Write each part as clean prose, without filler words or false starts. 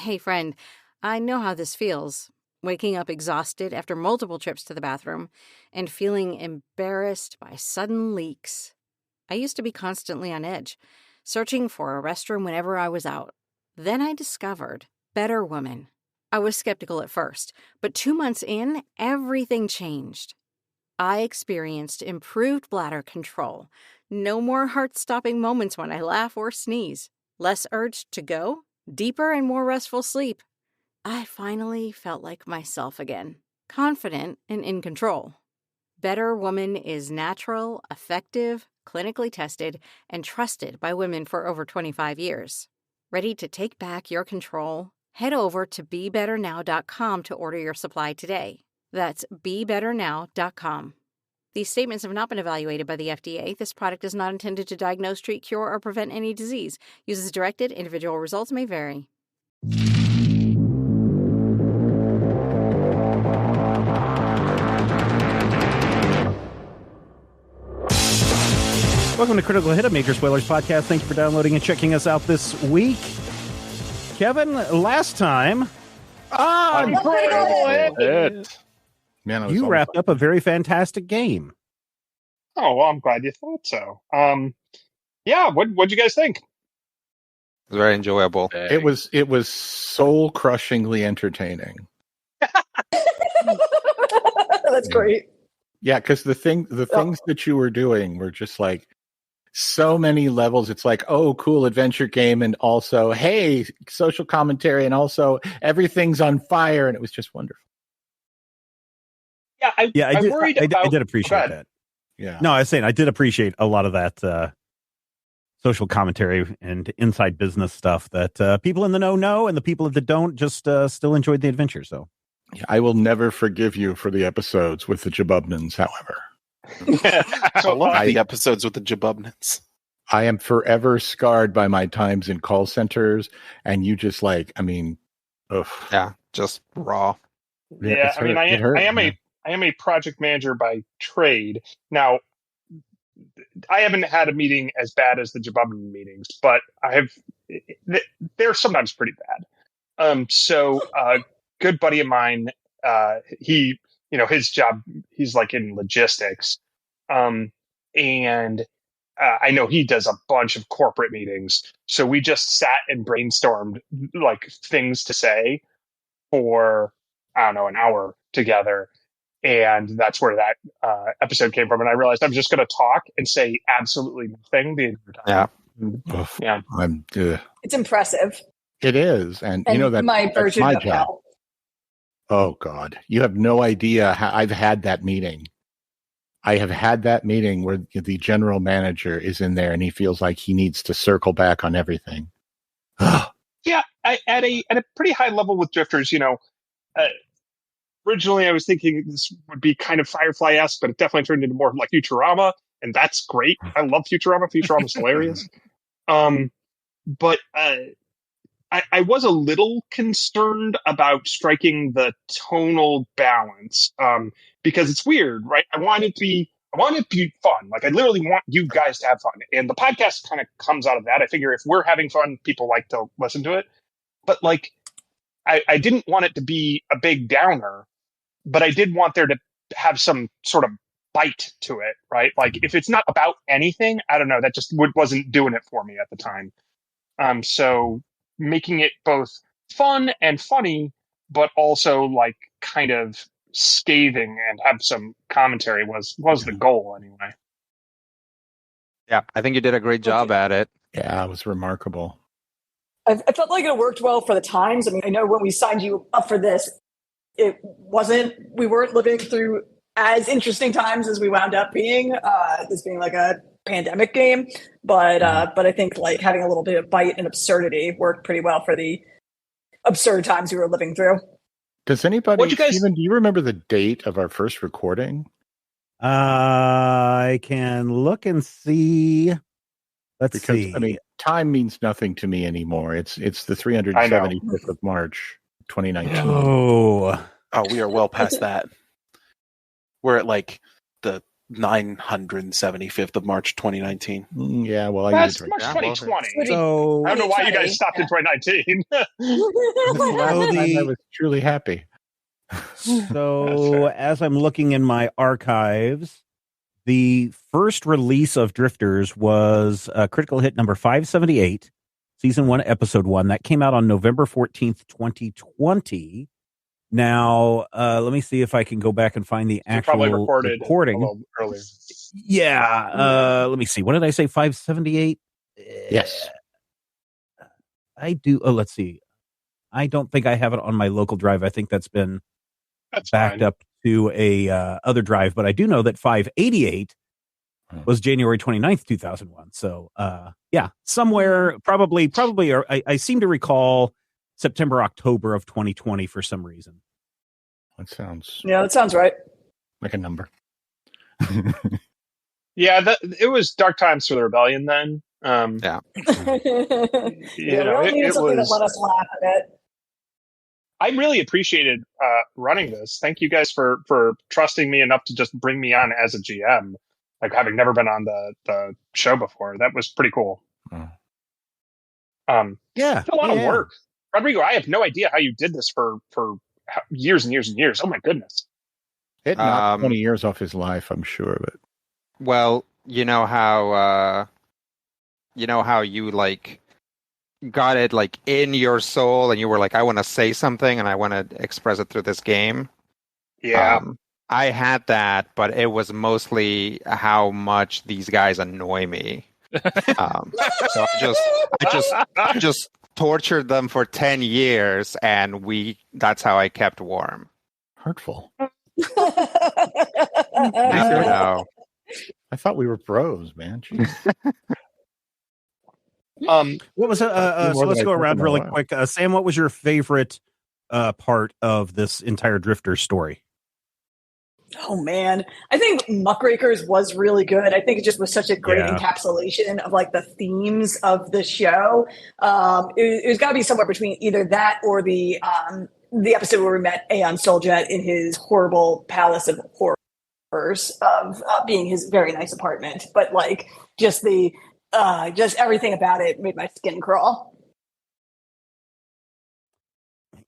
Hey, friend, I know how this feels. Waking up exhausted after multiple trips to the bathroom and feeling embarrassed by sudden leaks. I used to be constantly on edge, searching for a restroom whenever I was out. Then I discovered Better Woman. I was skeptical at first, but 2 months in, everything changed. I experienced improved bladder control, no more heart-stopping moments when I laugh or sneeze, less urge to go, deeper and more restful sleep. I finally felt like myself again, confident and in control. Better Woman is natural, effective, clinically tested, and trusted by women for over 25 years. Ready to take back your control? Head over to BeBetterNow.com to order your supply today. That's BeBetterNow.com. These statements have not been evaluated by the FDA. This product is not intended to diagnose, treat, cure, or prevent any disease. Use as directed. Individual results may vary. Welcome to Critical Hit, a Major Spoilers podcast. Thank you for downloading and checking us out this week. Kevin, last time... Critical Hit! Man, you wrapped up a very fantastic game. Oh, well, I'm glad you thought so. Yeah, what'd you guys think? It was very enjoyable. It was soul-crushingly entertaining. That's great. Yeah, because the things that you were doing were just like so many levels. It's like, oh, cool adventure game, and also, hey, social commentary, and also everything's on fire, and it was just wonderful. Yeah, I did appreciate that. Yeah. No, I was saying I did appreciate a lot of that social commentary and inside business stuff that people in the know, and the people that don't just still enjoyed the adventure. So I will never forgive you for the episodes with the Jabubnans, however. I love the episodes with the Jabubnans. I am forever scarred by my times in call centers, and you just ugh. Yeah, just raw. Yeah, I mean, I am a project manager by trade. Now, I haven't had a meeting as bad as the Jabubnan meetings, but they're sometimes pretty bad. So a good buddy of mine, his job, he's like in logistics. And I know he does a bunch of corporate meetings. So we just sat and brainstormed like things to say for, I don't know, an hour together. And that's where that episode came from. And I realized I'm just going to talk and say absolutely nothing the entire time. Yeah. It's impressive. It is. And you know that my version my of job. hell. Oh, God. You have no idea how I've had that meeting. I have had that meeting where the general manager is in there and he feels like he needs to circle back on everything. Yeah, at a pretty high level with Drifters, originally I was thinking this would be kind of Firefly-esque, but it definitely turned into more like Futurama, and that's great. I love Futurama. Futurama's hilarious. But I was a little concerned about striking the tonal balance because it's weird, right? I want it to be fun. Like I literally want you guys to have fun, and the podcast kind of comes out of that. I figure if we're having fun, people like to listen to it. But like, I didn't want it to be a big downer, but I did want there to have some sort of bite to it, right? Like if it's not about anything, I don't know, that just wasn't doing it for me at the time. So making it both fun and funny, but also like kind of scathing and have some commentary was the goal anyway. Yeah, I think you did a great job at it. Yeah, it was remarkable. I felt like it worked well for the times. I mean, I know when we signed you up for this, we weren't living through as interesting times as we wound up being, this being like a pandemic game. But I think like having a little bit of bite and absurdity worked pretty well for the absurd times we were living through. Does anybody, Steven, do you remember the date of our first recording? I can look and see. Let's see. I mean, time means nothing to me anymore. It's the 375th of March, 2019. Oh, we are well past that. We're at like the 975th of March 2019. Yeah, well, I That's usually March Yeah, well, 2020. So, I don't know why you 2020, guys stopped in 2019. I was truly happy. so as I'm looking in my archives, the first release of Drifters was Critical Hit number 578, Season 1, Episode 1. That came out on November 14th, 2020. Now, let me see if I can go back and find the actual Probably recorded a recording. little earlier. Yeah, let me see. What did I say? 578? Yes. I do. Oh, let's see. I don't think I have it on my local drive. I think that's been backed fine. up to a other drive, but I do know that 588 was January 29th, 2001. So, yeah, somewhere probably, or I seem to recall September, October of 2020 for some reason. That sounds that sounds right. like a number. Yeah, it was dark times for the rebellion then. Yeah. We know, all needed it something was- that let us laugh a bit. I really appreciated running this. Thank you guys for trusting me enough to just bring me on as a GM, like having never been on the show before. That was pretty cool. Yeah, It's a lot of work. Rodrigo, I have no idea how you did this for years and years and years. Oh my goodness. It knocked 20 years off his life, I'm sure of it. Well, you know how you like got it like in your soul, and you were like, I want to say something, and I want to express it through this game. Yeah. I had that, but it was mostly how much these guys annoy me. So I just tortured them for 10 years, and that's how I kept warm. Hurtful. No. I thought we were bros, man. Jeez. What was it? So let's go around really quick. Sam, what was your favorite part of this entire Drifter story? Oh man, I think Muckrakers was really good. I think it just was such a great encapsulation of like the themes of the show. It was got to be somewhere between either that or the episode where we met Aeon Soljet in his horrible palace of horrors of being his very nice apartment. But like just just everything about it made my skin crawl.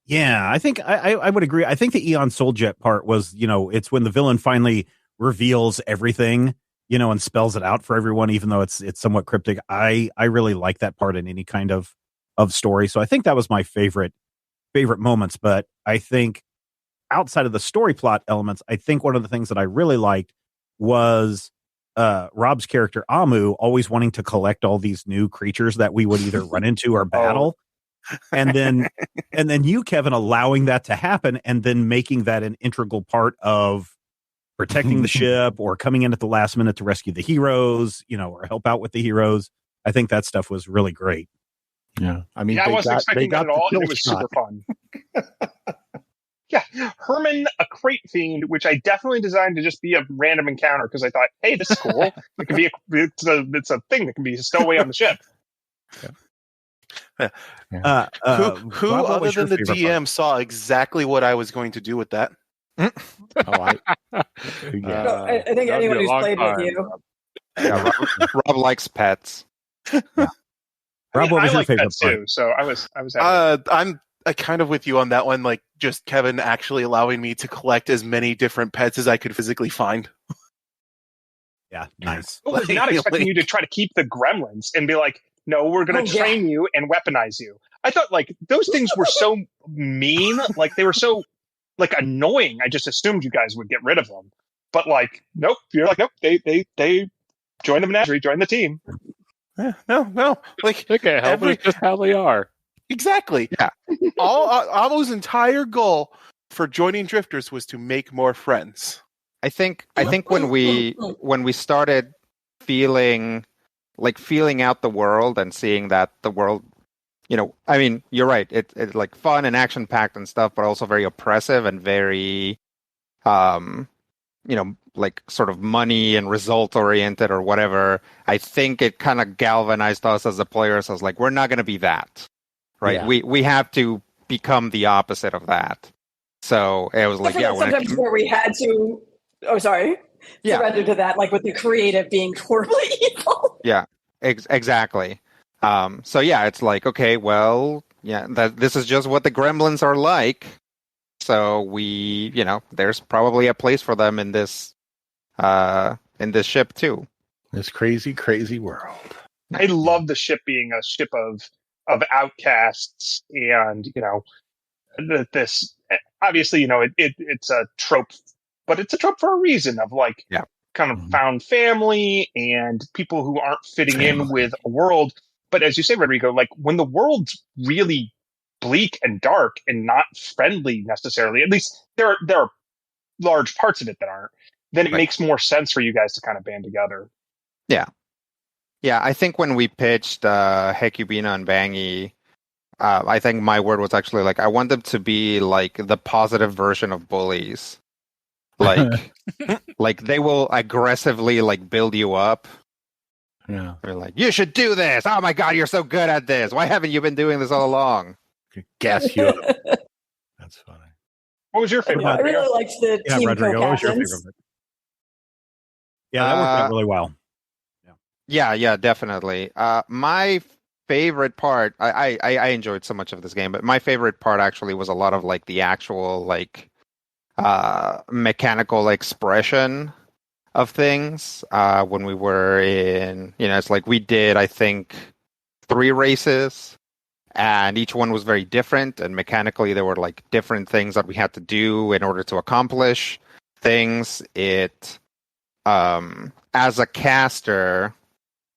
Yeah, I think I would agree. I think the Aeon Soljet part was, it's when the villain finally reveals everything, and spells it out for everyone, even though it's somewhat cryptic. I really like that part in any kind of story. So I think that was my favorite moments. But I think outside of the story plot elements, I think one of the things that I really liked was Rob's character Amu always wanting to collect all these new creatures that we would either run into or battle. And then you, Kevin, allowing that to happen and then making that an integral part of protecting the ship or coming in at the last minute to rescue the heroes, or help out with the heroes. I think that stuff was really great. Yeah. I mean, I wasn't expecting that at all. And it was shot. super fun. Yeah. Herman, a crate fiend, which I definitely designed to just be a random encounter because I thought, hey, this is cool. It can be it's a thing that can be a stowaway on the ship. Who Rob, other than the DM saw exactly what I was going to do with that? I think anyone who's played with you. Yeah, Rob likes pets. Rob, what was your like favorite pets part? too, so I was happy. I'm kind of with you on that one. Like just Kevin actually allowing me to collect as many different pets as I could physically find. Yeah, nice. I was not expecting you to try to keep the gremlins and be like, no, we're going to train you and weaponize you. I thought like those things were so mean, like they were so like annoying. I just assumed you guys would get rid of them, but like, nope. You're like, nope. They joined the menagerie, joined the team. No. Like okay, it's just how they are. Exactly. Yeah. Amu's entire goal for joining Drifters was to make more friends. I think when we started feeling out the world and seeing that the world, I mean, you're right. It's like fun and action packed and stuff, but also very oppressive and very, like sort of money and result oriented or whatever. I think it kind of galvanized us as the players. I was like, we're not going to be that, right? Yeah. We have to become the opposite of that. So it was like, sometimes where we had to. Oh, sorry. surrender to that, like with the creative being horribly evil. Yeah, exactly. So yeah, it's like, okay, well, yeah, this is just what the gremlins are like. So there's probably a place for them in this ship too. This crazy, crazy world. I love the ship being a ship of outcasts, and this obviously it's a trope, but it's a trope for a reason of like kind of found family and people who aren't fitting in with a world. But as you say, Rodrigo, like when the world's really bleak and dark and not friendly necessarily, at least there are large parts of it that aren't, then it makes more sense for you guys to kind of band together. Yeah. Yeah, I think when we pitched Hecubina and Bangy, I think my word was actually like, I want them to be like the positive version of bullies. Like, like they will aggressively like build you up. Yeah. They're like, you should do this. Oh my God, you're so good at this. Why haven't you been doing this all along? Gas you up. That's funny. What was your favorite? I really liked the team Rodrigo, what was your co-captains. favorite? Yeah, that worked out really well. Yeah, definitely. My favorite part, I enjoyed so much of this game, but my favorite part actually was a lot of like the actual like mechanical expression of things. When we were in, it's like we did, I think, 3 races, and each one was very different, and mechanically there were like different things that we had to do in order to accomplish things. As a caster,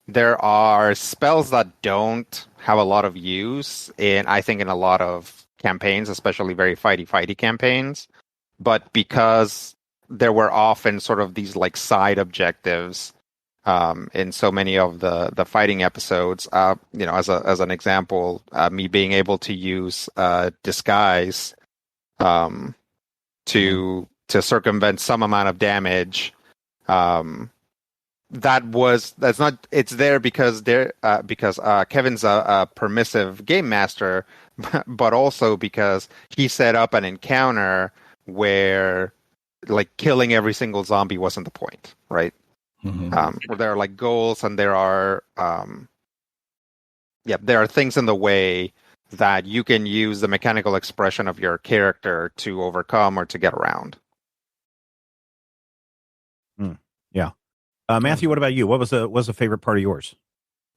there are spells that don't have a lot of use in a lot of campaigns, especially very fighty campaigns. But because there were often sort of these like side objectives in so many of the fighting episodes, as an example, me being able to use disguise to circumvent some amount of damage. It's there because Kevin's a permissive game master, but also because he set up an encounter where like killing every single zombie wasn't the point, right? Mm-hmm. Where there are like goals and there are things in the way that you can use the mechanical expression of your character to overcome or to get around. Yeah. Matthew, what about you? What was the favorite part of yours?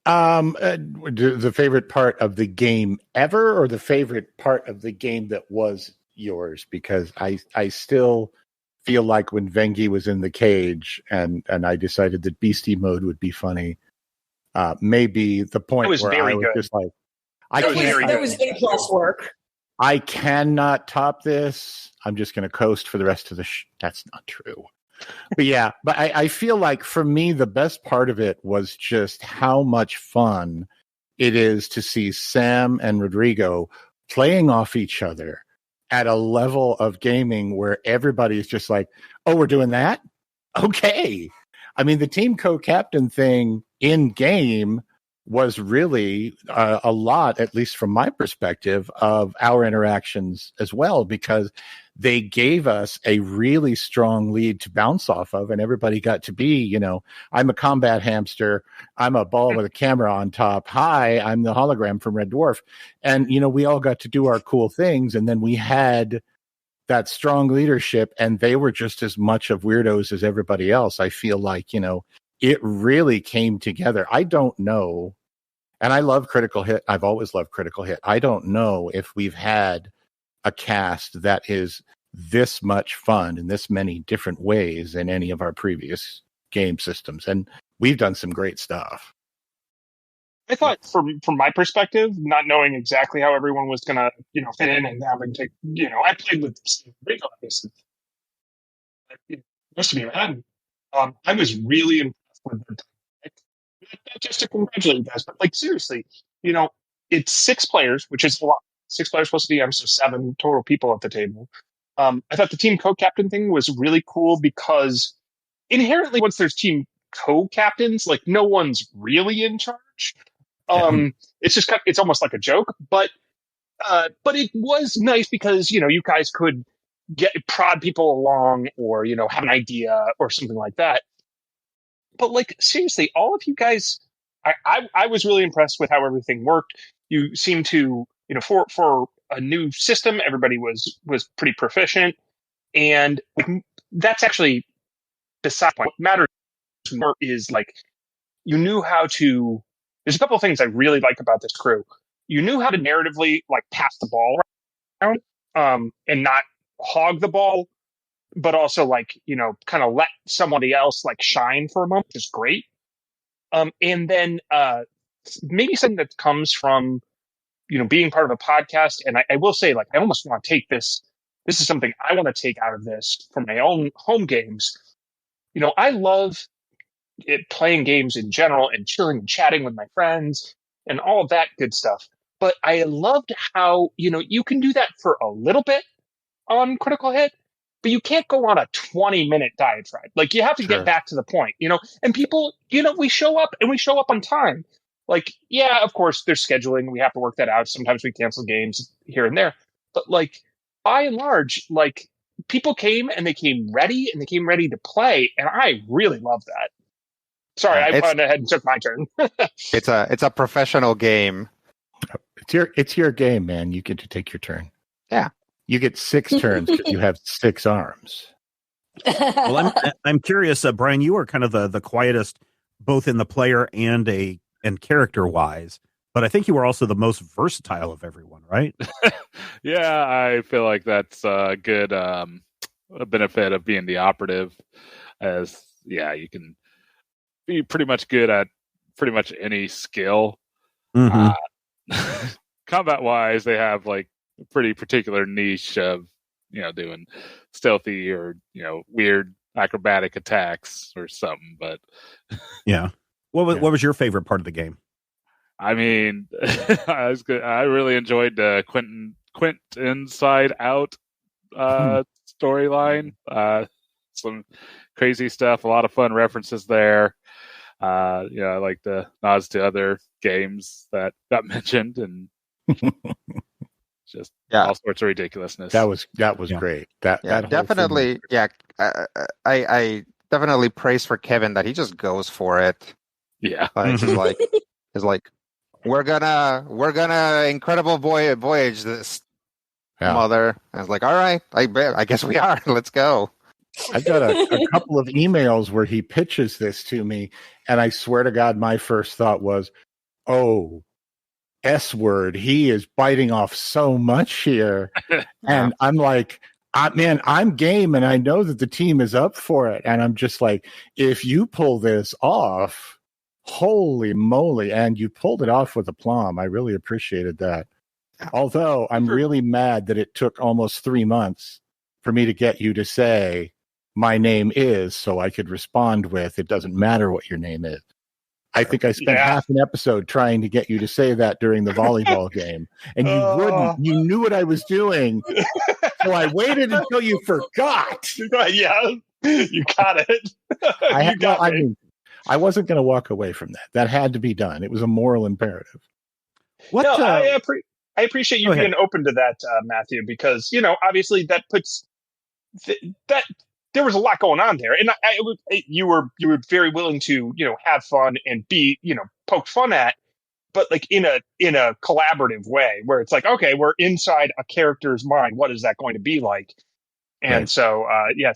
The favorite part of the game ever, or the favorite part of the game that was yours? Because I still feel like when Vengi was in the cage and I decided that Beastie mode would be funny, maybe the point where I was just like, That was A+ work. I cannot top this. I'm just going to coast for the rest of the That's not true. But yeah, but I feel like for me, the best part of it was just how much fun it is to see Sam and Rodrigo playing off each other at a level of gaming where everybody is just like, oh, we're doing that? Okay. I mean, the team co-captain thing in game was really a lot, at least from my perspective, of our interactions as well, because they gave us a really strong lead to bounce off of, and everybody got to be, I'm a combat hamster, I'm a ball with a camera on top, hi, I'm the hologram from Red Dwarf. And, we all got to do our cool things, and then we had that strong leadership, and they were just as much of weirdos as everybody else. I feel like, it really came together. I don't know. And I love Critical Hit. I've always loved Critical Hit. I don't know if we've had a cast that is this much fun in this many different ways in any of our previous game systems. And we've done some great stuff. I thought from my perspective, not knowing exactly how everyone was going to, fit in and having to, I played with Rico, obviously. Most of you had. I was really impressed with the dynamic. Not just to congratulate you guys, but like seriously, it's 6 players, which is a lot. 6 players plus a DM, so 7 total people at the table. I thought the team co-captain thing was really cool because inherently, once there's team co-captains, like no one's really in charge. It's just it's almost like a joke, but it was nice because you guys could prod people along, or have an idea or something like that. But like, seriously, all of you guys, I was really impressed with how everything worked. You seem to, for a new system, everybody was pretty proficient, and that's actually beside the point. What matters more is like, you knew how to. There's a couple of things I really like about this crew. You knew how to narratively like pass the ball around, and not hog the ball, but also like, kind of let somebody else like shine for a moment, which is great. And then maybe something that comes from, being part of a podcast. And I will say, like, I almost want to take this. This is something I want to take out of this for my own home games. I love playing games in general and chilling and chatting with my friends and all of that good stuff. But I loved how, you can do that for a little bit on Critical Hit, but you can't go on a 20-minute diatribe. Like, you have to get back to the point, and people, we show up on time. Like, yeah, of course there's scheduling. We have to work that out. Sometimes we cancel games here and there, but like, by and large, like, people came and they came ready to play. And I really love that. Sorry, I went ahead and took my turn. It's a professional game. It's your game, man. You get to take your turn. Yeah. You get 6 turns because you have 6 arms. Well, I'm curious, Brian. You are kind of the quietest, both in the player and character wise. But I think you were also the most versatile of everyone, right? Yeah, I feel like that's a good benefit of being the operative. As you can be pretty much good at pretty much any skill. Mm-hmm. Combat wise, they have like a pretty particular niche of doing stealthy or weird acrobatic attacks or something. But yeah, what was your favorite part of the game? I mean, I really enjoyed the Quint Inside Out storyline. Some crazy stuff, a lot of fun references there. I like the nods to other games that got mentioned, and just all sorts of ridiculousness. That was great. That definitely. Yeah, I definitely praise for Kevin that he just goes for it. Yeah, it's like we're gonna incredible voyage this mother. I was like, all right, I guess we are. Let's go. I've got a couple of emails where he pitches this to me, and I swear to God, my first thought was, oh, S word, he is biting off so much here. And I'm like, man, I'm game, and I know that the team is up for it. And I'm just like, if you pull this off, holy moly. And you pulled it off with aplomb. I really appreciated that. Although I'm really mad that it took almost 3 months for me to get you to say, my name is, so I could respond with, it doesn't matter what your name is. I think I spent half an episode trying to get you to say that during the volleyball game, and you wouldn't. You knew what I was doing, so I waited until you forgot. Yeah, you got it. I wasn't going to walk away from that. That had to be done. It was a moral imperative. I appreciate you being open to that, Matthew, because obviously that puts that. There was a lot going on there, and you were very willing to have fun and be poke fun at, but like in a collaborative way where it's like, okay, we're inside a character's mind. What is that going to be like? And so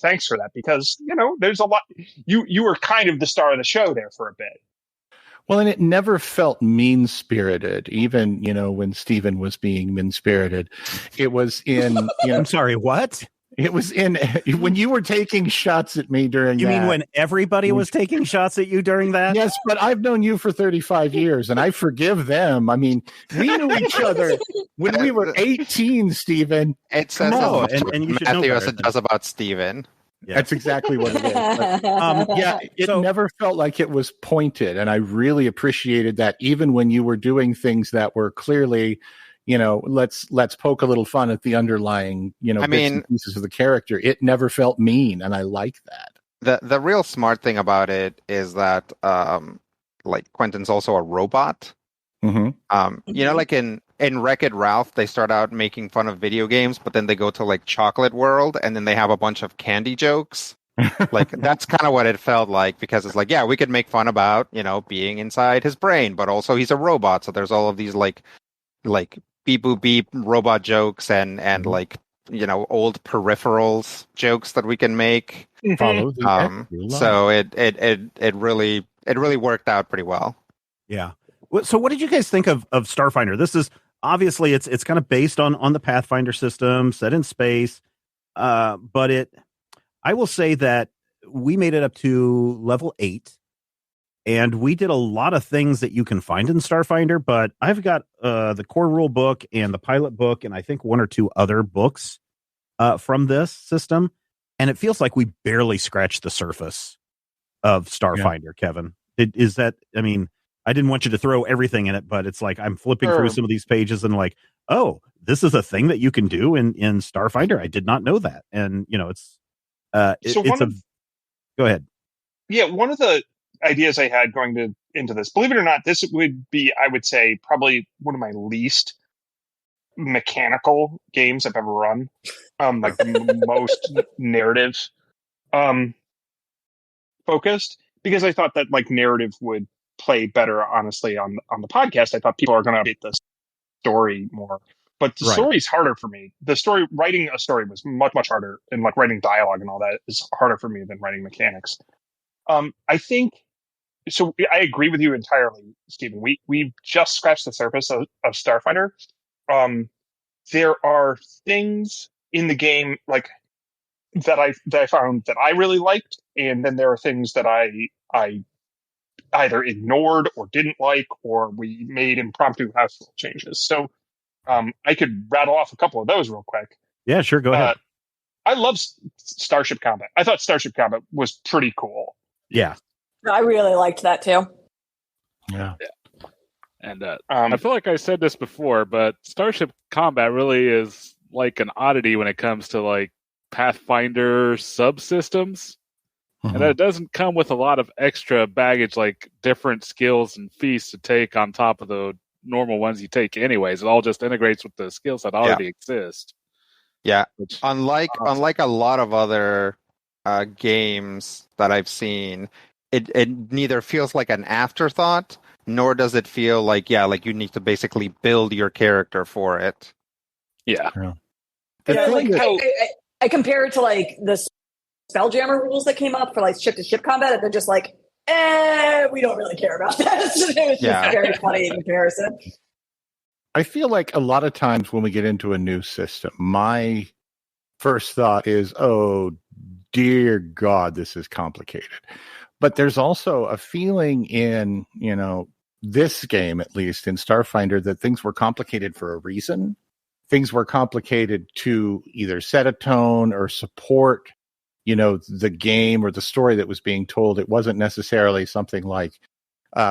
thanks for that, because there's a lot. You were kind of the star of the show there for a bit. Well, and it never felt mean-spirited, even when Steven was being mean-spirited. It was in. I'm sorry, what? It was in when you were taking shots at me during You mean when everybody was taking shots at you during that? Yes, but I've known you for 35 years, and I forgive them. I mean, we knew each other when we were 18, Stephen. It says and you should know Matthew as it does about Stephen. Yeah. That's exactly what it is. But, it never felt like it was pointed, and I really appreciated that, even when you were doing things that were clearly... let's poke a little fun at the underlying, bits and pieces of the character. It never felt mean, and I like that. The real smart thing about it is that, Quentin's also a robot, You know, like in Wreck-It Ralph, they start out making fun of video games, but then they go to like Chocolate World, and then they have a bunch of candy jokes. Like that's kind of what it felt like, because it's like, yeah, we could make fun about, you know, being inside his brain, but also he's a robot, so there's all of these like beep boop beep robot jokes and like, you know, old peripherals jokes that we can make. Follow the So it really worked out pretty well. Yeah. So what did you guys think of Starfinder? This is obviously it's kind of based on the Pathfinder system, set in space. But I will say that we made it up to level 8, and we did a lot of things that you can find in Starfinder, but I've got the core rule book and the pilot book, and I think 1 or 2 other books from this system. And it feels like we barely scratched the surface of Starfinder, Kevin. Is that, I mean, I didn't want you to throw everything in it, but it's like I'm flipping through some of these pages and like, oh, this is a thing that you can do in Starfinder. I did not know that. And, you know, it's go ahead. Yeah, one of the ideas I had going into this, believe it or not, this would be, I would say, probably one of my least mechanical games I've ever run. Like the most narrative focused, because I thought that like narrative would play better, honestly, on the podcast. I thought people are going to update the story more. But the story's harder for me. Writing a story was much, much harder, and like writing dialogue and all that is harder for me than writing mechanics. I think, so I agree with you entirely, Stephen. We've just scratched the surface of Starfinder. There are things in the game like that I found that I really liked, and then there are things that I either ignored or didn't like, or we made impromptu house rule changes. So I could rattle off a couple of those real quick. Yeah, sure. Go ahead. I love Starship Combat. I thought Starship Combat was pretty cool. Yeah. I really liked that too. Yeah. And I feel like I said this before, but Starship Combat really is like an oddity when it comes to like Pathfinder subsystems. And that it doesn't come with a lot of extra baggage, like different skills and feats to take on top of the normal ones you take anyways. It all just integrates with the skills that already exist. Yeah. Unlike a lot of other games that I've seen, it neither feels like an afterthought, nor does it feel like, like you need to basically build your character for it. Yeah. I compare it to like the Spelljammer rules that came up for like ship-to-ship combat, and they're just like, we don't really care about that. It was just very funny in comparison. I feel like a lot of times when we get into a new system, my first thought is, oh, dear God, this is complicated. But there's also a feeling in, you know, this game, at least in Starfinder, that things were complicated for a reason. Things were complicated to either set a tone or support, you know, the game or the story that was being told. It wasn't necessarily something like,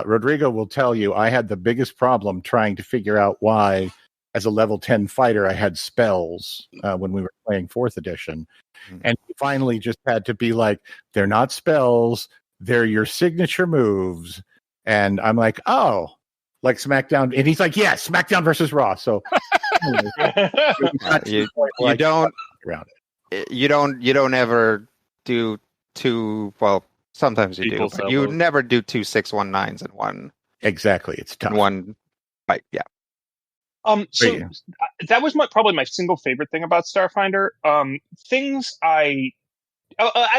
Rodrigo will tell you, I had the biggest problem trying to figure out why, as a level 10 fighter, I had spells when we were playing 4th edition. And he finally just had to be like, they're not spells, they're your signature moves. And I'm like, oh, like SmackDown. And he's like, yeah, SmackDown versus Raw. So you don't ever do two. Well, sometimes you do, but you never do 2 619s in one. Exactly, it's tough. One fight, yeah. So that was probably my single favorite thing about Starfinder. Things I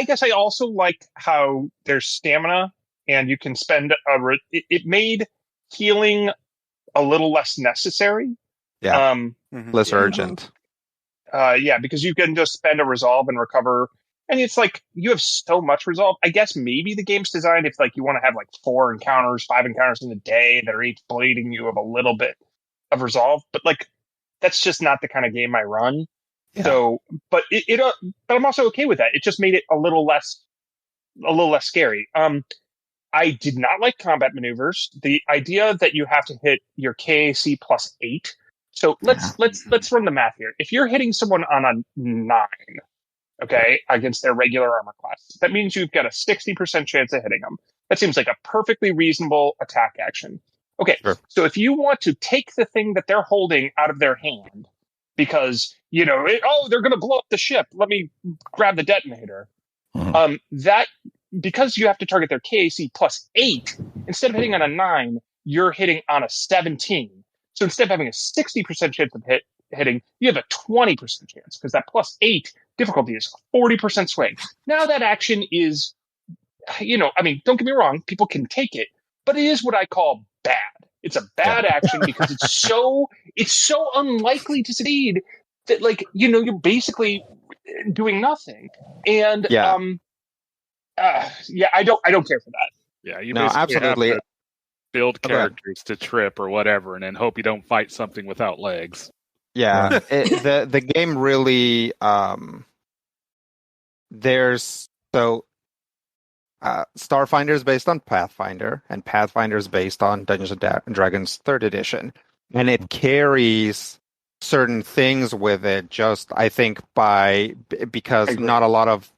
guess I also like how there's stamina, and you can spend it made healing a little less necessary. Yeah. Less urgent. Because you can just spend a resolve and recover. And it's like, you have so much resolve. I guess maybe the game's designed if like you want to have like 4 encounters, 5 encounters in a day that are each bleeding you of a little bit of resolve. But like, that's just not the kind of game I run. Yeah. So, but but I'm also okay with that. It just made it a little less scary. I did not like combat maneuvers. The idea that you have to hit your KAC plus 8. So let's run the math here. If you're hitting someone on a 9, okay, against their regular armor class, that means you've got a 60% chance of hitting them. That seems like a perfectly reasonable attack action. Okay, Sure. so if you want to take the thing that they're holding out of their hand because, they're going to blow up the ship, let me grab the detonator. That, because you have to target their KAC plus 8, instead of hitting on a 9, you're hitting on a 17. So instead of having a 60% chance of hitting, you have a 20% chance because that plus 8 difficulty is 40% swing. Now that action is, don't get me wrong, people can take it, but it is what I call bad. It's a bad action because it's so unlikely to succeed that, you're basically doing nothing. And I don't care for that. Yeah, you No, basically absolutely. have to build Go ahead. characters to trip or whatever, and then hope you don't fight something without legs. Yeah, the game really Starfinder is based on Pathfinder, and Pathfinder is based on Dungeons and Dragons 3rd edition, and it carries certain things with it. Just I think because not a lot of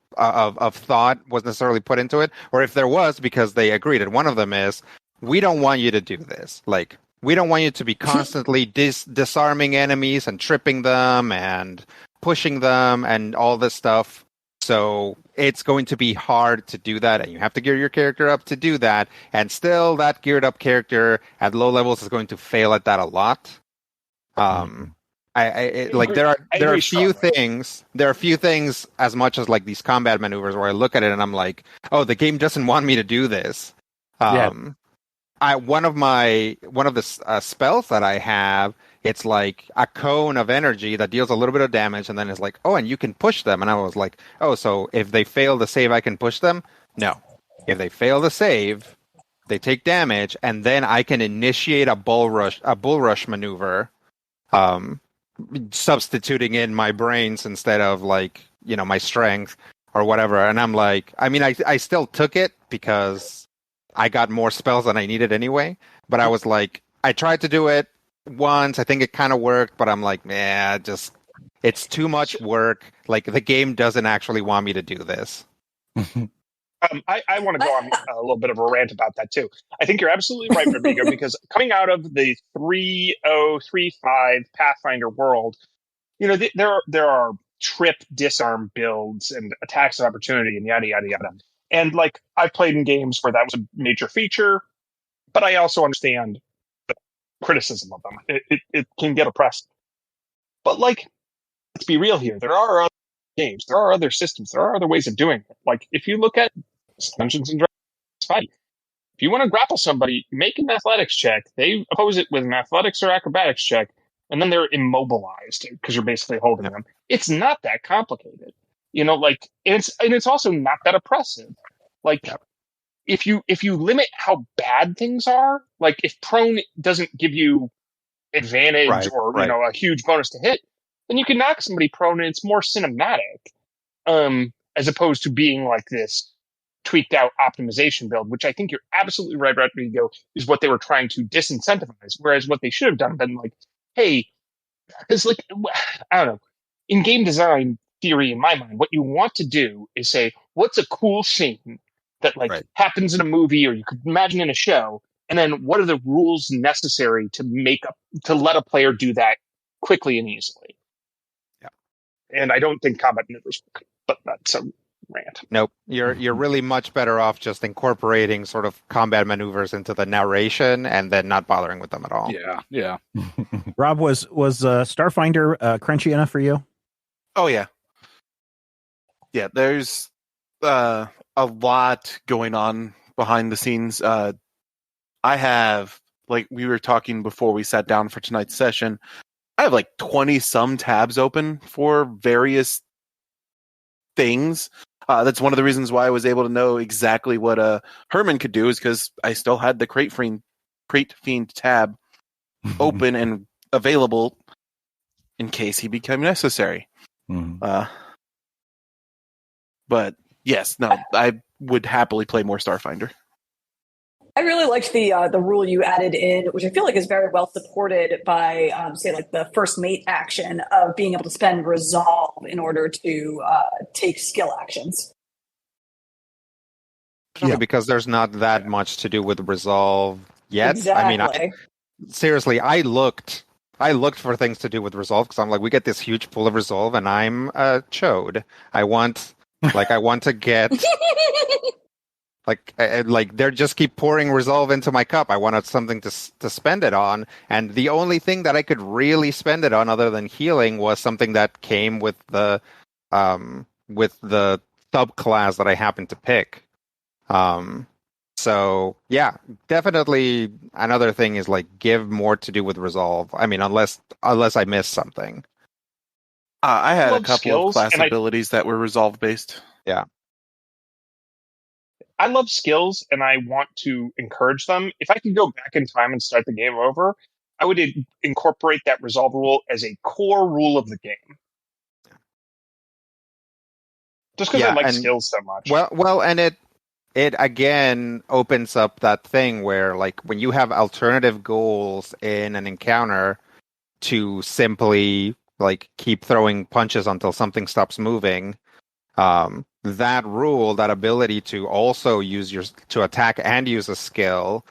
thought was necessarily put into it, or if there was, because they agreed. And one of them is, we don't want you to do this. Like, we don't want you to be constantly disarming enemies and tripping them and pushing them and all this stuff. So it's going to be hard to do that, and you have to gear your character up to do that. And still, that geared up character at low levels is going to fail at that a lot. There are a few things. There are a few things, as much as like these combat maneuvers, where I look at it and I'm like, oh, the game doesn't want me to do this. One of the spells that I have, it's like a cone of energy that deals a little bit of damage, and then it's like, oh, and you can push them. And I was like, oh, so if they fail to save, I can push them? No. If they fail to save, they take damage, and then I can initiate a bull rush maneuver, substituting in my brains instead of my strength or whatever. And I'm like, I still took it because I got more spells than I needed anyway. But I was like, I tried to do it once. I think it kind of worked, but I'm like, it's too much work. Like, the game doesn't actually want me to do this. I want to go on a little bit of a rant about that too. I think you're absolutely right, Rodrigo, because coming out of the 3035 Pathfinder world, there are trip disarm builds and attacks of opportunity and yada yada yada. And I've played in games where that was a major feature, but I also understand the criticism of them. It can get oppressive. But let's be real here. There are other games, there are other systems, there are other ways of doing it. If you look at Dungeons and Dragons fight, if you want to grapple somebody, make an athletics check. They oppose it with an athletics or acrobatics check, and then they're immobilized because you're basically holding them. It's not that complicated, and it's also not that oppressive. If you limit how bad things are, if prone doesn't give you advantage or a huge bonus to hit, then you can knock somebody prone and it's more cinematic, as opposed to being like this tweaked out optimization build, which I think you're absolutely right, Rodrigo, is what they were trying to disincentivize. Whereas what they should have done been hey, because I don't know, in game design theory, in my mind, what you want to do is say, what's a cool scene that happens in a movie or you could imagine in a show, and then what are the rules necessary to let a player do that quickly and easily. Yeah. And I don't think combat maneuvers work, but that's a rant. Nope. You're really much better off just incorporating sort of combat maneuvers into the narration and then not bothering with them at all. Yeah. Rob, was Starfinder crunchy enough for you? Oh yeah. Yeah, there's a lot going on behind the scenes. I have, we were talking before we sat down for tonight's session, I have 20 some tabs open for various things. That's one of the reasons why I was able to know exactly what Herman could do, is because I still had the Crate Fiend tab open and available in case he became necessary. But yes, no, I would happily play more Starfinder. I really liked the rule you added in, which I feel like is very well supported by, the first mate action of being able to spend resolve in order to take skill actions. Yeah, because there's not that much to do with resolve yet. Exactly. I mean, seriously, I looked for things to do with resolve because I'm like, we get this huge pool of resolve, and I'm a chode. I want to get like they just keep pouring resolve into my cup. I wanted something to spend it on, and the only thing that I could really spend it on, other than healing, was something that came with the subclass that I happened to pick. So yeah, definitely another thing is like give more to do with resolve. I mean, unless I missed something. I had a couple skills, of class abilities that were resolve based. Yeah. I love skills, and I want to encourage them. If I could go back in time and start the game over, I would incorporate that resolve rule as a core rule of the game. Just because I like skills so much. Well, and it again opens up that thing where, like, when you have alternative goals in an encounter to simply like keep throwing punches until something stops moving, that rule, that ability to also to attack and use a skill,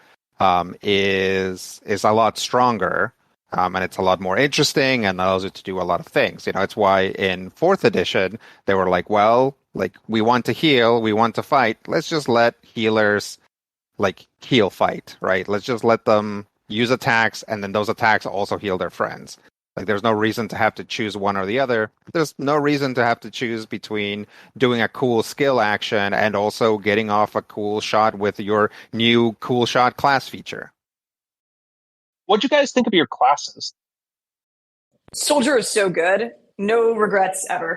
is a lot stronger, and it's a lot more interesting and allows it to do a lot of things. You know, it's why in 4th edition they were like, well, like, we want to heal, we want to fight. Let's just let healers like heal fight, right? Let's just let them use attacks, and then those attacks also heal their friends. Like, there's no reason to have to choose one or the other. There's no reason to have to choose between doing a cool skill action and also getting off a cool shot with your new cool shot class feature. What'd you guys think of your classes? Soldier is so good. No regrets ever.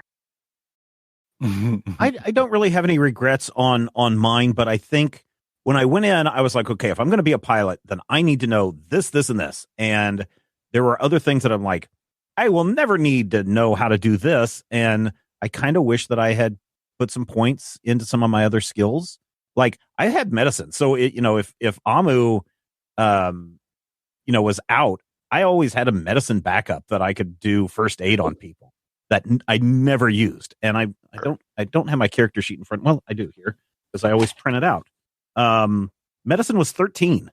I don't really have any regrets on mine, but I think when I went in, I was like, okay, if I'm going to be a pilot, then I need to know this, this, and this. And there were other things that I'm like, I will never need to know how to do this. And I kind of wish that I had put some points into some of my other skills. Like, I had medicine. So, if Amu, was out, I always had a medicine backup that I could do first aid on people that I never used. And I don't have my character sheet in front. Well, I do here because I always print it out. Medicine was 13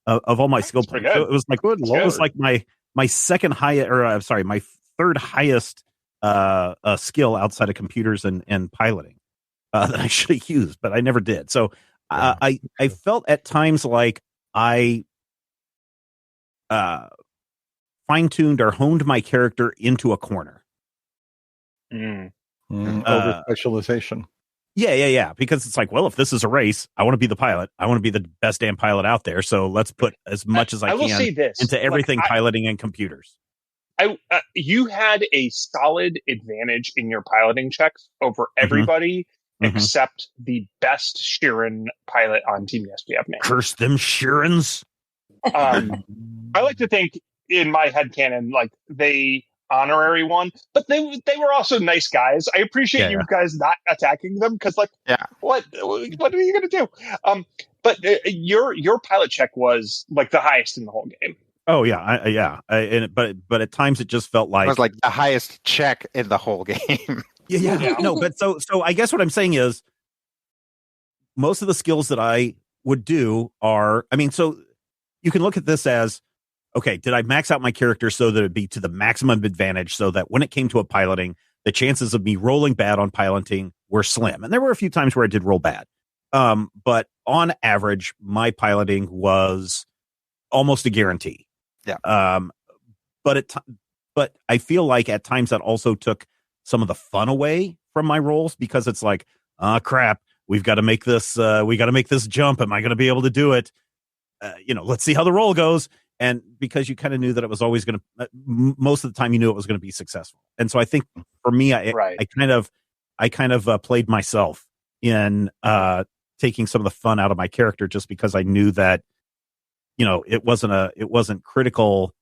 of all my skill points. So it was like, good Lord, it was like my second highest, or my third highest skill outside of computers and piloting that I should have used, but I never did. So I felt at times like I fine-tuned or honed my character into a corner. Over specialization. Yeah. Because it's like, well, if this is a race, I want to be the pilot. I want to be the best damn pilot out there. So let's put as much as I will can say this, into everything piloting and computers. You had a solid advantage in your piloting checks over everybody except the best Sheeran pilot on Team SPF name. Curse them Sheerans. I like to think in my headcanon, like, they honorary one, but they were also nice guys. I appreciate you guys not attacking them because, like, what are you going to do? But your pilot check was like the highest in the whole game. Oh yeah, but at times it just felt like it was like the highest check in the whole game. Yeah. No, but so I guess what I'm saying is most of the skills that I would do are, so you can look at this as, okay, did I max out my character so that it'd be to the maximum advantage so that when it came to a piloting, the chances of me rolling bad on piloting were slim. And there were a few times where I did roll bad. But on average, my piloting was almost a guarantee. Yeah. But I feel like at times that also took some of the fun away from my rolls because it's like, crap, we've got to make this jump. Am I going to be able to do it? Let's see how the roll goes. And because you kind of knew that it was always going to, most of the time you knew it was going to be successful. And so I think for me, I kind of played myself in taking some of the fun out of my character just because I knew that, it wasn't critical.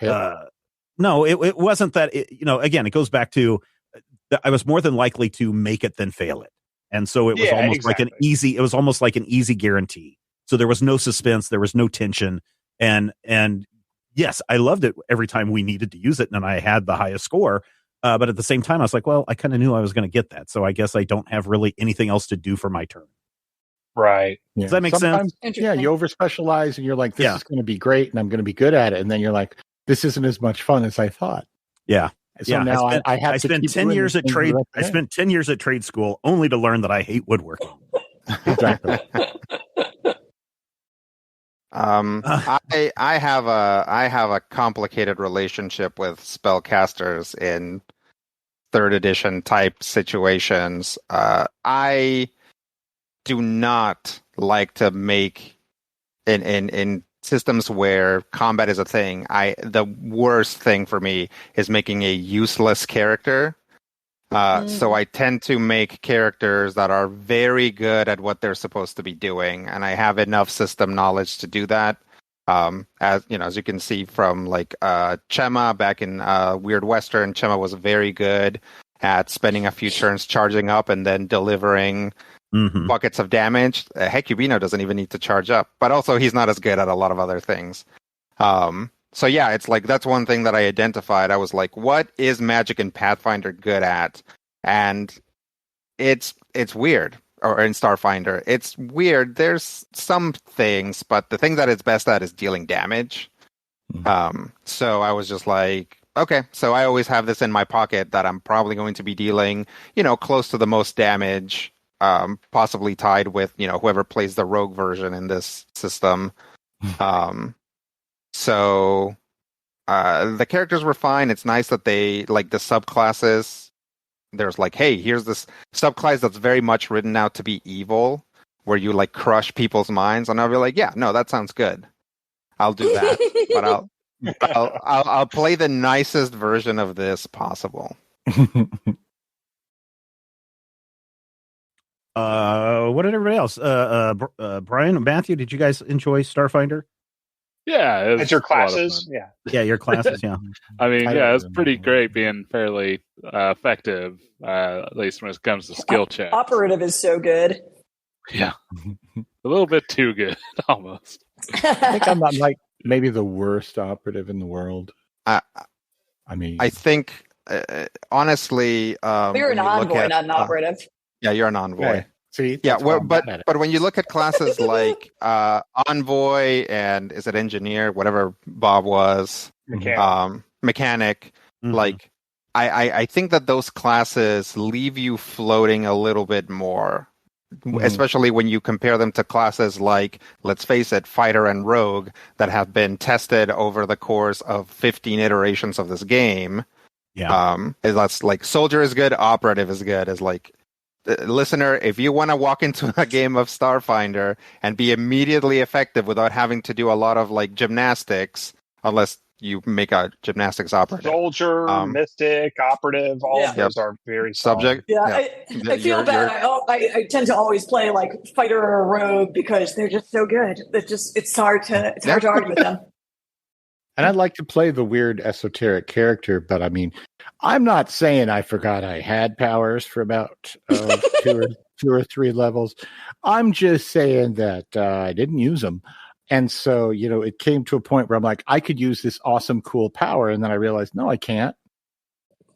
No, it wasn't that, again, it goes back to, I was more than likely to make it than fail it. And so it was almost like an easy guarantee. So there was no suspense. There was no tension. And yes, I loved it every time we needed to use it and I had the highest score. But at the same time, I was like, well, I kind of knew I was going to get that. So I guess I don't have really anything else to do for my turn. Right. Yeah. Does that make sense? Sometimes, Interesting. you over specialize and you're like, this Yeah. is going to be great and I'm going to be good at it. And then you're like, this isn't as much fun as I thought. Yeah. So now I have to spent keep 10 doing years these at things trade. the rest I of the day. spent 10 years at trade school only to learn that I hate woodworking. Exactly. I have a complicated relationship with spellcasters in third edition type situations. I do not like to make in systems where combat is a thing. The worst thing for me is making a useless character. So I tend to make characters that are very good at what they're supposed to be doing, and I have enough system knowledge to do that. As you can see from like Chema back in Weird Western, Chema was very good at spending a few turns charging up and then delivering buckets of damage. Hecubino doesn't even need to charge up, but also he's not as good at a lot of other things. So yeah, it's like that's one thing that I identified. I was like, what is Magic and Pathfinder good at? And it's weird. Or in Starfinder, it's weird. There's some things, but the thing that it's best at is dealing damage. So I was just like, okay, so I always have this in my pocket that I'm probably going to be dealing, close to the most damage, possibly tied with, whoever plays the rogue version in this system. So the characters were fine. It's nice that they like the subclasses. There's like, hey, here's this subclass that's very much written out to be evil, where you like crush people's minds, and I'll be like, yeah, no, that sounds good. I'll do that, but I'll play the nicest version of this possible. What did everybody else? Brian and Matthew, did you guys enjoy Starfinder? Yeah, It's your classes. Yeah. Yeah, your classes. Yeah. I mean, I yeah, don't it's pretty remember. great being fairly effective, at least when it comes to skill checks. Operative is so good. Yeah, a little bit too good, almost. I think I'm not like maybe the worst operative in the world. I think honestly, You're an envoy, not an operative. Yeah, you're an envoy. Okay. See, Yeah, that's why I'm bad at it. but when you look at classes like envoy and is it engineer, whatever Bob was, mechanic, like I think that those classes leave you floating a little bit more, especially when you compare them to classes like, let's face it, fighter and rogue that have been tested over the course of 15 iterations of this game. Yeah. That's like soldier is good, operative is good. Is like, listener, if you want to walk into a game of Starfinder and be immediately effective without having to do a lot of like gymnastics, unless you make a gymnastics operative. Soldier, mystic, operative, all of those are very subject. solid. I feel bad. I tend to always play like fighter or rogue because they're just so good. It's hard to argue with them. And I'd like to play the weird esoteric character, but I mean, I'm not saying I forgot I had powers for about two or three levels. I'm just saying that I didn't use them. And so, it came to a point where I'm like, I could use this awesome, cool power. And then I realized, no, I can't.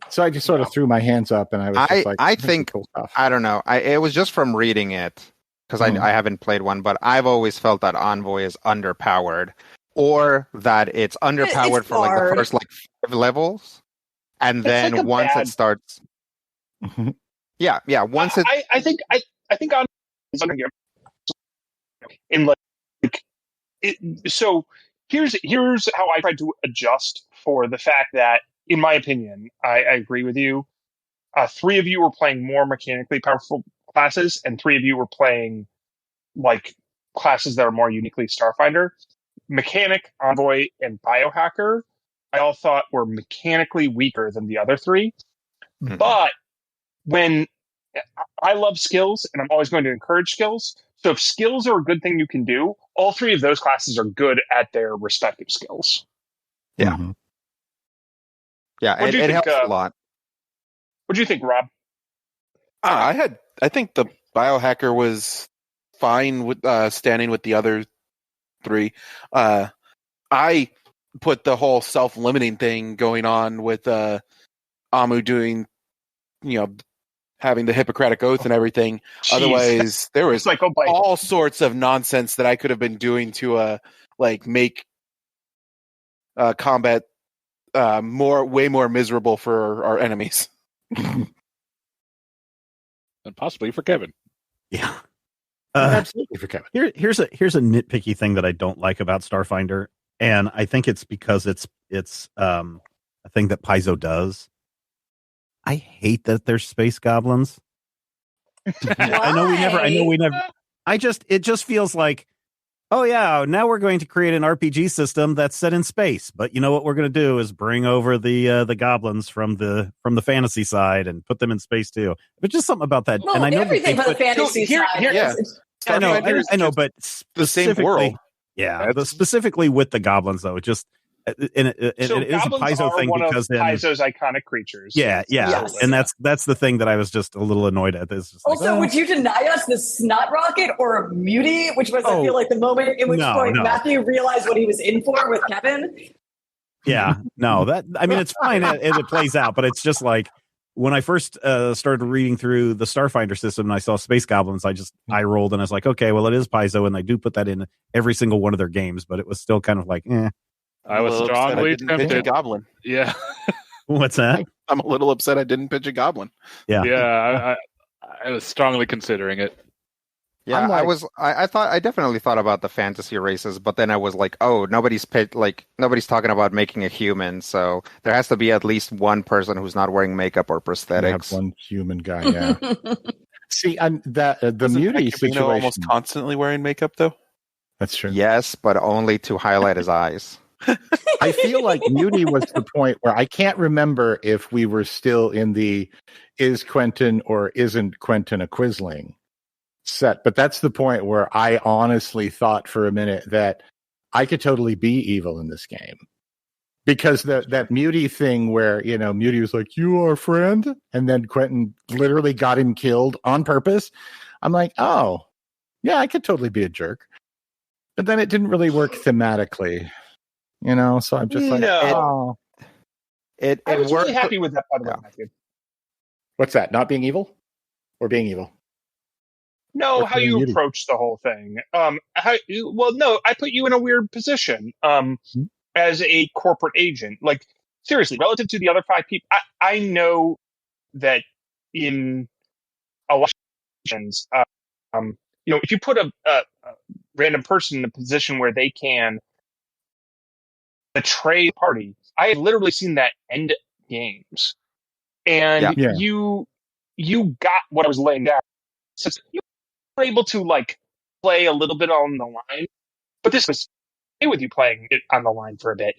So I just sort of threw my hands up and I was just like, I think, cool stuff. I don't know. It was just from reading it because I haven't played one, but I've always felt that Envoy is underpowered. Or that it's underpowered for like the first like 5 levels, and then like once it starts, yeah. Once I think on in like so here's how I tried to adjust for the fact that, in my opinion, I agree with you. 3 of you were playing more mechanically powerful classes, and 3 of you were playing like classes that are more uniquely Starfinder. Mechanic, Envoy, and Biohacker, I all thought were mechanically weaker than the other 3. Mm-hmm. But when I love skills, and I'm always going to encourage skills. So if skills are a good thing you can do, all 3 of those classes are good at their respective skills. Yeah. Mm-hmm. Yeah, it helps a lot. What do you think, Rob? I think the Biohacker was fine with standing with the other 3. I put the whole self-limiting thing going on with Amu doing, having the Hippocratic Oath and everything. Jeez. Otherwise, there was Psycho bite. all sorts of nonsense that I could have been doing to make combat way more miserable for our enemies. And possibly for Kevin. Yeah. Absolutely for Kevin. Here's a nitpicky thing that I don't like about Starfinder, and I think it's because it's a thing that Paizo does. I hate that there's space goblins. I know we never. It just feels like, oh yeah, now we're going to create an RPG system that's set in space. But you know what we're going to do is bring over the goblins from the fantasy side and put them in space too. But just something about that. Well, and I know everything from the fantasy side. yeah. I know, but the same world. Yeah, but specifically with the goblins though, it just it is a Paizo thing because then Paizo's iconic creatures. Yeah. Yes. And that's the thing that I was just a little annoyed at. It's just Also, would you deny us the snot rocket or Muty, which was, I feel like, the moment in which Matthew realized what he was in for with Kevin? Yeah, no, it's fine as it plays out, but it's just like when I first started reading through the Starfinder system and I saw space goblins, I rolled and I was like, okay, well, it is Paizo, and they do put that in every single one of their games, but it was still kind of like, eh. I was strongly tempted. Pitch a goblin. Yeah. What's that? I'm a little upset I didn't pitch a goblin. Yeah. Yeah, I was strongly considering it. Yeah, I definitely thought about the fantasy races, but then I was like, oh, nobody's talking about making a human, so there has to be at least one person who's not wearing makeup or prosthetics. One human guy, yeah. See, the Muty situation, almost constantly wearing makeup, though. That's true. Yes, but only to highlight his eyes. I feel like Muty was the point where I can't remember if we were still in the is Quentin or isn't Quentin a Quisling set, but that's the point where I honestly thought for a minute that I could totally be evil in this game. Because that Muty thing where, Muty was like, you are friend, and then Quentin literally got him killed on purpose. I'm like, oh, yeah, I could totally be a jerk. But then it didn't really work thematically. So I'm just like, no. It I was worked. really happy with that, by the way, Matthew. What's that? Not being evil? Or being evil? No, Or how you Muty? approach the whole thing. I put you in a weird position as a corporate agent. Like, seriously, relative to the other 5 people, I know that in a lot of situations, if you put a random person in a position where they can betray the party, I have literally seen that end games. And you got what I was laying down. So you were able to play a little bit on the line, but this was okay with you playing it on the line for a bit.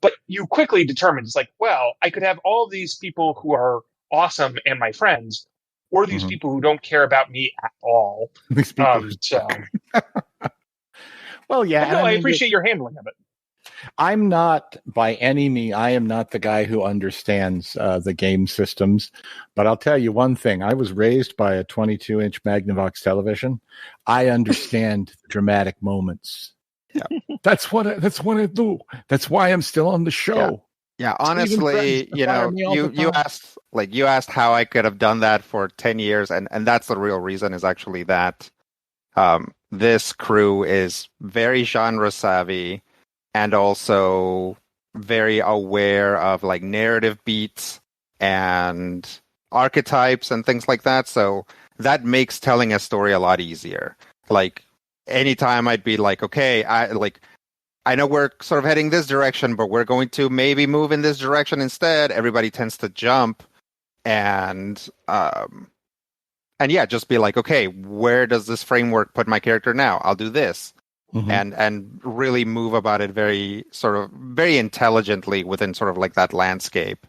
But you quickly determined it's like, well, I could have all these people who are awesome and my friends, or these people who don't care about me at all. These people Well, yeah. But no, I appreciate your handling of it. I'm not by any means, I am not the guy who understands the game systems, but I'll tell you one thing. I was raised by a 22-inch Magnavox television. I understand the dramatic moments. Yeah. That's what I do. That's why I'm still on the show. Yeah, honestly, you asked how I could have done that for 10 years, and that's the real reason is actually that this crew is very genre savvy and also very aware of narrative beats and archetypes and things like that. So that makes telling a story a lot easier. Anytime I'd be like, okay, I know we're sort of heading this direction, but we're going to maybe move in this direction instead. Everybody tends to jump and just be like, okay, where does this framework put my character now? I'll do this. Mm-hmm. And really move about it very intelligently within sort of that landscape.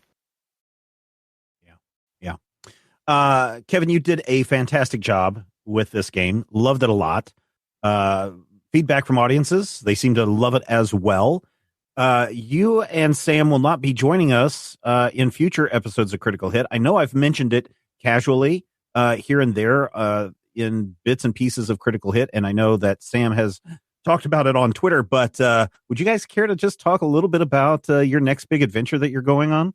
Yeah. Kevin, you did a fantastic job with this game. Loved it a lot. Feedback from audiences, they seem to love it as well. You and Sam will not be joining us in future episodes of Critical Hit. I know I've mentioned it casually here and there in bits and pieces of Critical Hit, and I know that Sam has talked about it on Twitter, but would you guys care to just talk a little bit about your next big adventure that you're going on?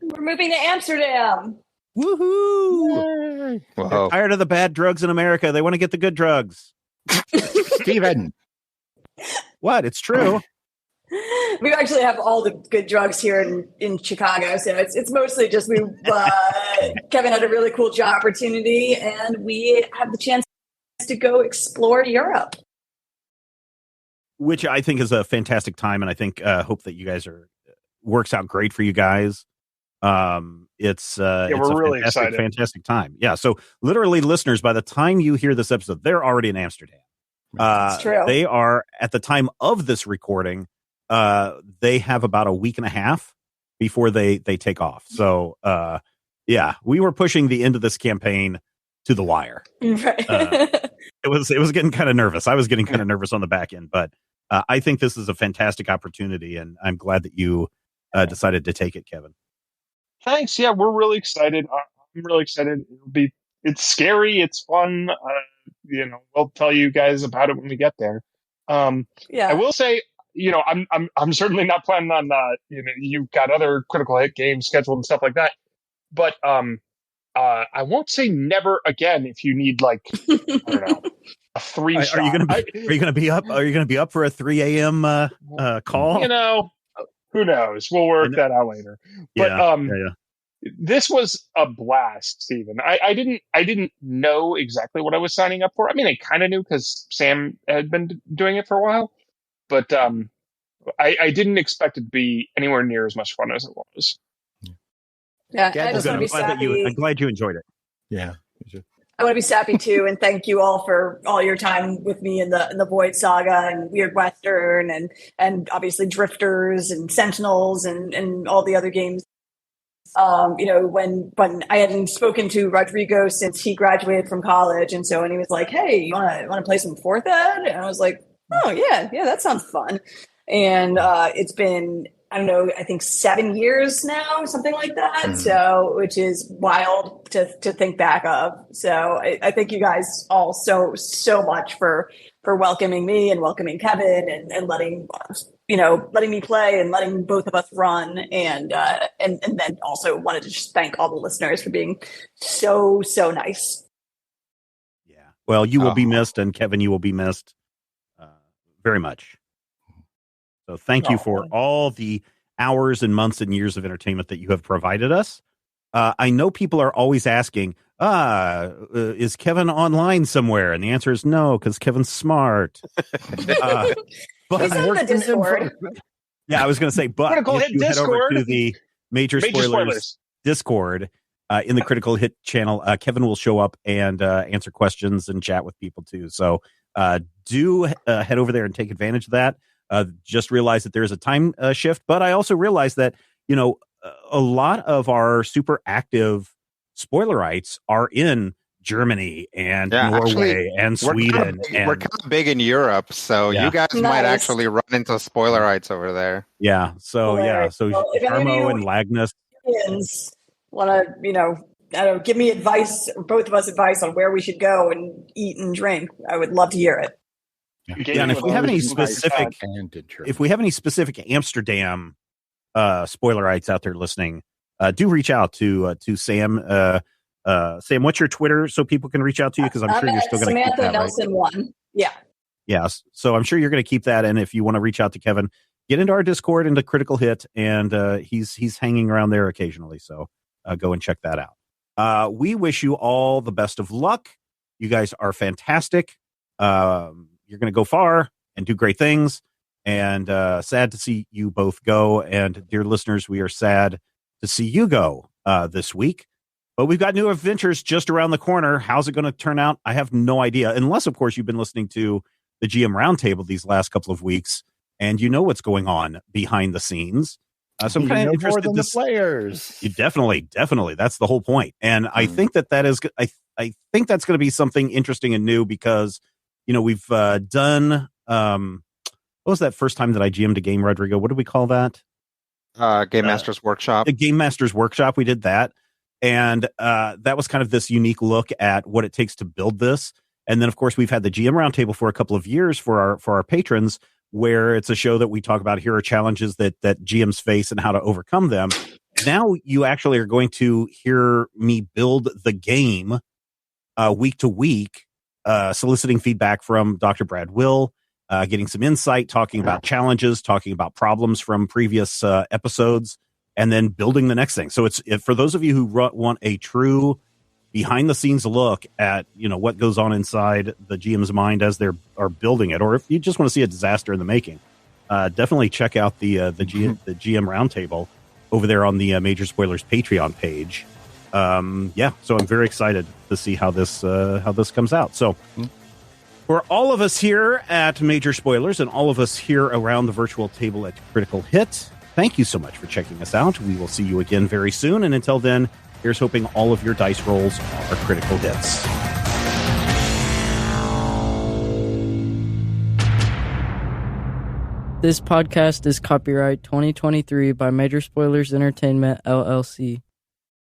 We're moving to Amsterdam. Woohoo! They're Whoa. tired of the bad drugs in America. They want to get the good drugs. Steven. What? It's true. We actually have all the good drugs here in Chicago, so it's mostly just Kevin had a really cool job opportunity, and we have the chance to go explore Europe, Which I think is a fantastic time, and I think hope that you guys works out great for you guys. It's we're a really excited. fantastic time. Yeah. So literally, listeners, by the time you hear this episode, they're already in Amsterdam. That's true. They are at the time of this recording. They have about a week and a half before they take off. So, we were pushing the end of this campaign to the wire. Right. It was getting kind of nervous. I was getting kind of nervous on the back end, but I think this is a fantastic opportunity, and I'm glad that you decided to take it, Kevin. Thanks. Yeah, we're really excited. I'm really excited. It's scary. It's fun. We'll tell you guys about it when we get there. Yeah. I will say, I'm certainly not planning on, you've got other critical hit games scheduled and stuff like that. But I won't say never again if you need I don't know, a 3-shot. Are you going to be up? Are you going to be up for a 3 a.m. Call? Who knows? We'll work that out later. But this was a blast, Stephen. I didn't know exactly what I was signing up for. I mean, I kind of knew because Sam had been doing it for a while, but I didn't expect it to be anywhere near as much fun as it was. Yeah, I just want to be sappy. I'm glad you enjoyed it. Yeah. I want to be sappy too, and thank you all for all your time with me in the Void Saga and Weird Western and obviously Drifters and Sentinels and all the other games. When I hadn't spoken to Rodrigo since he graduated from college, and so when he was like, "Hey, you want to play some 4th Ed?" and I was like, "Oh yeah, that sounds fun." And it's been, I don't know, I think 7 years now, something like that. So, which is wild to think back of. So I thank you guys all so much for welcoming me and welcoming Kevin and letting me play and letting both of us run. And then also wanted to just thank all the listeners for being so nice. Yeah. Well, you will be missed, and Kevin, you will be missed very much. So thank you for all the hours and months and years of entertainment that you have provided us. I know people are always asking, is Kevin online somewhere? And the answer is no, because Kevin's smart. But he's in the Discord. Yeah, I was going to say, but if you head over to the Major Spoilers Discord in the Critical Hit channel, Kevin will show up and answer questions and chat with people too. So do head over there and take advantage of that. Just realize that there's a time shift, but I also realize that, a lot of our super active spoilerites are in Germany and Norway and Sweden. We're kind of big in Europe, so you guys might actually run into spoilerites over there. Yeah. So, So Jarmo and Lagnus want to, give me advice, or both of us advice on where we should go and eat and drink. I would love to hear it. Yeah, and if we have any specific Amsterdam spoilerites out there listening, do reach out to Sam. Sam, what's your Twitter so people can reach out to you? Because I'm sure you're still going to keep that, Nelson right? 1. Yeah. Yes. So I'm sure you're going to keep that. And if you want to reach out to Kevin, get into our Discord, into Critical Hit, and he's hanging around there occasionally. So go and check that out. We wish you all the best of luck. You guys are fantastic. You're going to go far and do great things, and sad to see you both go. And dear listeners, we are sad to see you go this week, but we've got new adventures just around the corner. How's it going to turn out? I have no idea, unless of course you've been listening to the GM Roundtable these last couple of weeks and you know what's going on behind the scenes. So I'm kind of interested more than the players. You definitely. That's the whole point. And I think that is, I think that's going to be something interesting and new because, we've done, what was that first time that I GM'd a game, Rodrigo? What did we call that? Game Master's Workshop. The Game Master's Workshop. We did that. And that was kind of this unique look at what it takes to build this. And then, of course, we've had the GM Roundtable for a couple of years for our patrons, where it's a show that we talk about here are challenges that GMs face and how to overcome them. Now you actually are going to hear me build the game week to week, soliciting feedback from Dr. Brad Will, getting some insight, talking about challenges, talking about problems from previous episodes, and then building the next thing. So it's for those of you who want a true behind the scenes look at, what goes on inside the GM's mind as they are building it, or if you just want to see a disaster in the making, definitely check out the GM Roundtable over there on the Major Spoilers Patreon page. So I'm very excited to see how this comes out. So for all of us here at Major Spoilers and all of us here around the virtual table at Critical Hit, thank you so much for checking us out. We will see you again very soon. And until then, here's hoping all of your dice rolls are critical hits. This podcast is copyright 2023 by Major Spoilers Entertainment, LLC.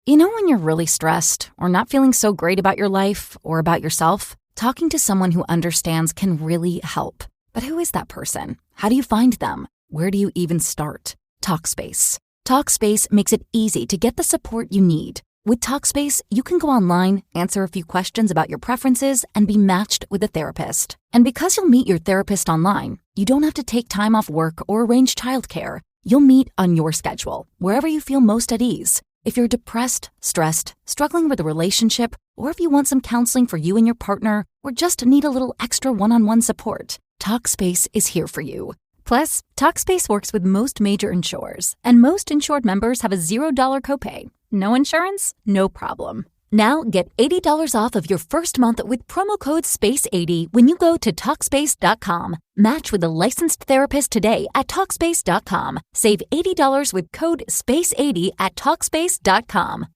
You know when you're really stressed or not feeling so great about your life or about yourself? Talking to someone who understands can really help. But who is that person? How do you find them? Where do you even start? Talkspace. Talkspace makes it easy to get the support you need. With Talkspace, you can go online, answer a few questions about your preferences, and be matched with a therapist. And because you'll meet your therapist online, you don't have to take time off work or arrange childcare. You'll meet on your schedule, wherever you feel most at ease. If you're depressed, stressed, struggling with a relationship, or if you want some counseling for you and your partner, or just need a little extra one-on-one support, Talkspace is here for you. Plus, Talkspace works with most major insurers, and most insured members have a $0 copay. No insurance? No problem. Now get $80 off of your first month with promo code SPACE80 when you go to Talkspace.com. Match with a licensed therapist today at Talkspace.com. Save $80 with code SPACE80 at Talkspace.com.